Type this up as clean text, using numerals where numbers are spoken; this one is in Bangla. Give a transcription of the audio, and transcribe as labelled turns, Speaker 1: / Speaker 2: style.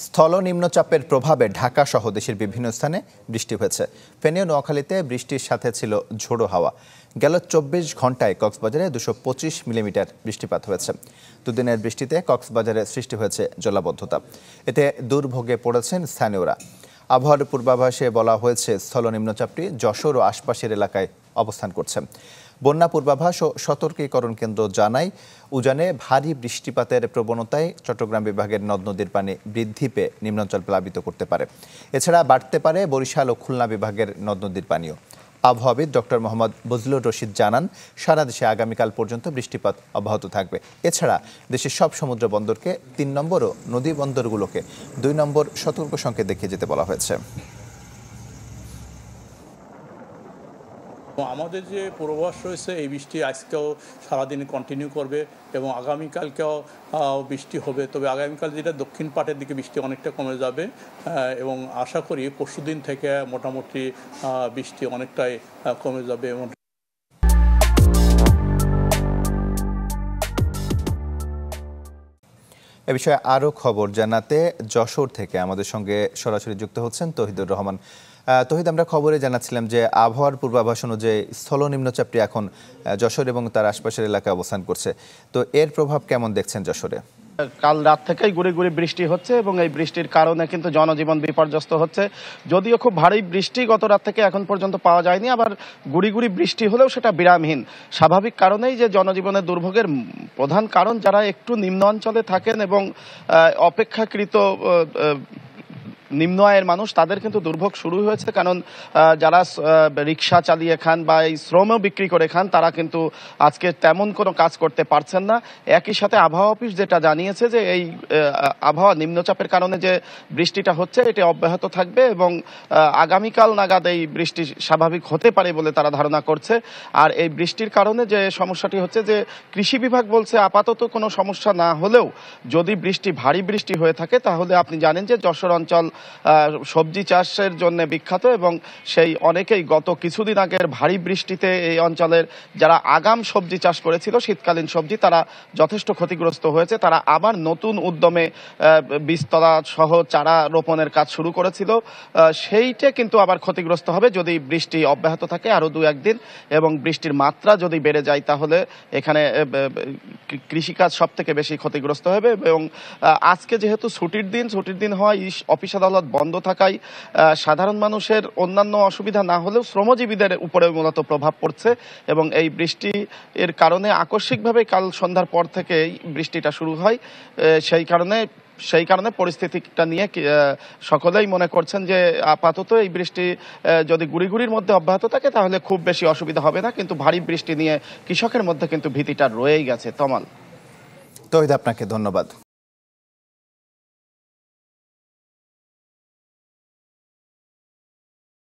Speaker 1: স্থল নিম্নচাপের প্রভাবে ঢাকা সহ দেশের বিভিন্ন স্থানে বৃষ্টি হয়েছে। ফেনী ও নোয়াখালীতে বৃষ্টির সাথে ছিল ঝোড়ো হাওয়া। গেল ২৪ ঘন্টায় কক্সবাজারে ২২৫ মিলিমিটার বৃষ্টিপাত হয়েছে। দুদিনের বৃষ্টিতে কক্সবাজারে সৃষ্টি হয়েছে জলাবদ্ধতা। এতে দুর্ভোগে পড়েছেন স্থানীয়রা। আবহাওয়ার পূর্বাভাসে বলা হয়েছে স্থল নিম্নচাপটি যশোর ও আশপাশের এলাকায় অবস্থান করছে। বন্যা পূর্বাভাস ও সতর্কীকরণ কেন্দ্র জানায়, উজানে ভারী বৃষ্টিপাতের প্রবণতায় চট্টগ্রাম বিভাগের নদ নদীর পানি বৃদ্ধি পেয়ে নিম্নাঞ্চল প্লাবিত করতে পারে। এছাড়া বাড়তে পারে বরিশাল ও খুলনা বিভাগের নদ নদীর পানিও। আবহাওয়াবিদ ডক্টর মোহাম্মদ বজলুর রশিদ জানান, সারা দেশে আগামীকাল পর্যন্ত বৃষ্টিপাত অব্যাহত থাকবে। এছাড়া দেশের সব সমুদ্র বন্দরকে ৩ নম্বর ও নদী বন্দরগুলোকে ২ নম্বর সতর্ক সংকেত দেখিয়ে যেতে বলা হয়েছে।
Speaker 2: আমাদের যে পূর্বাভাস রয়েছে, এই বৃষ্টি আজকেও সারাদিন কন্টিনিউ করবে এবং আগামীকালকেও বৃষ্টি হবে। তবে আগামীকাল যেটা দক্ষিণ পাটের দিকে বৃষ্টি অনেকটা কমে যাবে এবং আশা করি পরশুদিন থেকে মোটামুটি বৃষ্টি অনেকটাই কমে যাবে। এবং
Speaker 1: এ বিষয়ে আরও খবর জানাতে যশোর থেকে আমাদের সঙ্গে সরাসরি যুক্ত হচ্ছেন তহিদুর রহমান। তহিদ, আমরা খবরে জানাচ্ছিলাম যে আবহাওয়ার পূর্বাভাস অনুযায়ী স্থল নিম্নচাপটি এখন যশোর এবং তার আশপাশের এলাকায় অবস্থান করছে। তো এর প্রভাব কেমন দেখছেন যশোরে?
Speaker 3: কাল রাত থেকেই গুড়ি গুড়ি বৃষ্টি হচ্ছে এবং এই বৃষ্টির কারণে কিন্তু জনজীবন বিপর্যস্ত হচ্ছে। যদিও খুব ভারী বৃষ্টি গত রাত থেকে এখন পর্যন্ত পাওয়া যায়নি, আবার গুড়ি গুড়ি বৃষ্টি হলেও সেটা বিরামহীন। স্বাভাবিক কারণেই যে জনজীবনের দুর্ভোগের প্রধান কারণ যারা একটু নিম্ন অঞ্চলে থাকেন এবং অপেক্ষাকৃত নিম্ন আয়ের মানুষ, তাদের কিন্তু দুর্ভোগ শুরু হয়েছে। কারণ যারা রিক্সা চালিয়ে খান বা এই শ্রমও বিক্রি করে খান, তারা কিন্তু আজকে তেমন কোনো কাজ করতে পারছেন না। একই সাথে আবহাওয়া অফিস যেটা জানিয়েছে যে এই আবহাওয়া নিম্নচাপের কারণে যে বৃষ্টিটা হচ্ছে এটি অব্যাহত থাকবে এবং আগামীকাল নাগাদ এই বৃষ্টি স্বাভাবিক হতে পারে বলে তারা ধারণা করছে। আর এই বৃষ্টির কারণে যে সমস্যাটি হচ্ছে, যে কৃষি বিভাগ বলছে আপাতত কোনো সমস্যা না হলেও যদি ভারী বৃষ্টি হয়ে থাকে, তাহলে আপনি জানেন যে যশোর অঞ্চল সবজি চাষের জন্য বিখ্যাত এবং সেই অনেকেই গত কিছুদিন আগের ভারী বৃষ্টিতে এই অঞ্চলের যারা আগাম সবজি চাষ করেছিল, শীতকালীন সবজি, তারা যথেষ্ট ক্ষতিগ্রস্ত হয়েছে। তারা আবার নতুন উদ্যমে বীজতলা সহ চারা রোপণের কাজ শুরু করেছিল, সেইটা কিন্তু আবার ক্ষতিগ্রস্ত হবে যদি বৃষ্টি অব্যাহত থাকে আরো 2-1 দিন এবং বৃষ্টির মাত্রা যদি বেড়ে যায়, তাহলে এখানে কৃষিকাজ সব থেকে বেশি ক্ষতিগ্রস্ত হবে। এবং আজকে যেহেতু ছুটির দিন হওয়ায় অফিস আদালত বন্ধ থাকায় সাধারণ মানুষের অন্যান্য অসুবিধা না হলেও শ্রমজীবীদের উপরে মূলত প্রভাব পড়ছে এবং এই বৃষ্টি এর কারণে আকস্মিকভাবে কাল সন্ধ্যার পর থেকে বৃষ্টিটা শুরু হয়। সেই কারণে পরিস্থিতিটা নিয়ে সকলেই মনে করছেন যে আপাতত এই বৃষ্টি যদি গুড়িগুড়ির মধ্যে অব্যাহত থাকে তাহলে খুব বেশি অসুবিধা হবে না, কিন্তু ভারী বৃষ্টি নিয়ে কৃষকের মধ্যে কিন্তু ভীতিটা রয়েই গেছে। তমাল।
Speaker 1: তহিদ, আপনাকে ধন্যবাদ।